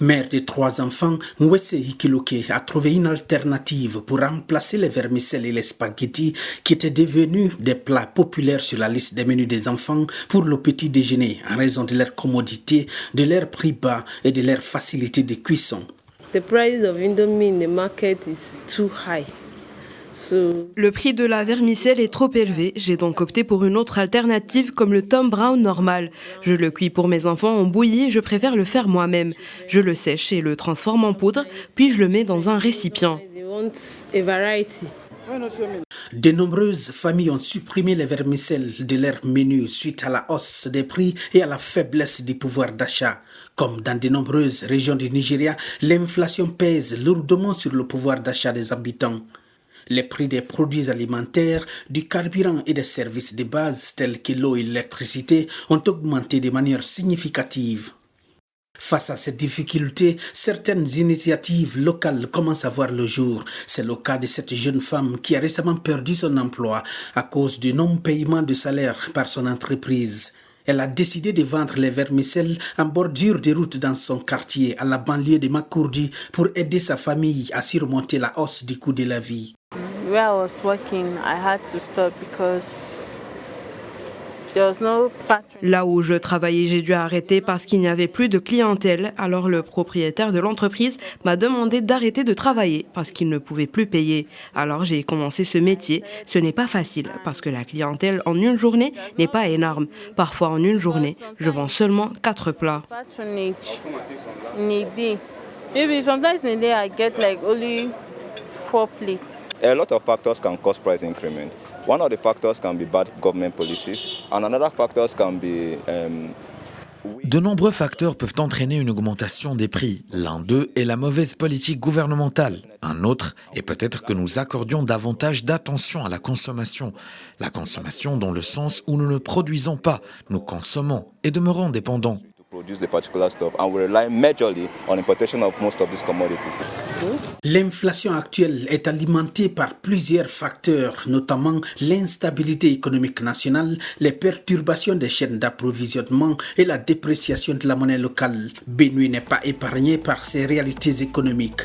Mère de 3 enfants, Mwese Ikiloke a trouvé une alternative pour remplacer les vermicelles et les spaghettis qui étaient devenus des plats populaires sur la liste des menus des enfants pour le petit déjeuner en raison de leur commodité, de leur prix bas et de leur facilité de cuisson. The price of Indomie in the market is too high. Le prix de la vermicelle est trop élevé, j'ai donc opté pour une autre alternative comme le Tom Brown normal. Je le cuis pour mes enfants en bouillie, je préfère le faire moi-même. Je le sèche et le transforme en poudre, puis je le mets dans un récipient. De nombreuses familles ont supprimé les vermicelles de leur menu suite à la hausse des prix et à la faiblesse du pouvoir d'achat. Comme dans de nombreuses régions du Nigeria, l'inflation pèse lourdement sur le pouvoir d'achat des habitants. Les prix des produits alimentaires, du carburant et des services de base tels que l'eau et l'électricité ont augmenté de manière significative. Face à ces difficultés, certaines initiatives locales commencent à voir le jour. C'est le cas de cette jeune femme qui a récemment perdu son emploi à cause du non-paiement de salaire par son entreprise. Elle a décidé de vendre les vermicelles en bordure de route dans son quartier, à la banlieue de Makurdi, pour aider sa famille à surmonter la hausse du coût de la vie. Where I was working, I had to stop because there was no patron. Là où je travaillais, j'ai dû arrêter parce qu'il n'y avait plus de clientèle. Alors le propriétaire de l'entreprise m'a demandé d'arrêter de travailler parce qu'il ne pouvait plus payer. Alors j'ai commencé ce métier. Ce n'est pas facile parce que la clientèle en une journée n'est pas énorme. Parfois en une journée, je vends seulement 4 plats. Patronage in a day. Maybe sometimes in a day I get like only 4 plates. A lot of factors can cause price increment. One of the factors can be bad government policies, and another factors can be De nombreux facteurs peuvent entraîner une augmentation des prix. L'un d'eux est la mauvaise politique gouvernementale. Un autre est peut-être que nous accordions davantage d'attention à la consommation. La consommation dans le sens où nous ne produisons pas, nous consommons et demeurons dépendants. L'inflation actuelle est alimentée par plusieurs facteurs, notamment l'instabilité économique nationale, les perturbations des chaînes d'approvisionnement et la dépréciation de la monnaie locale. Benue n'est pas épargné par ces réalités économiques.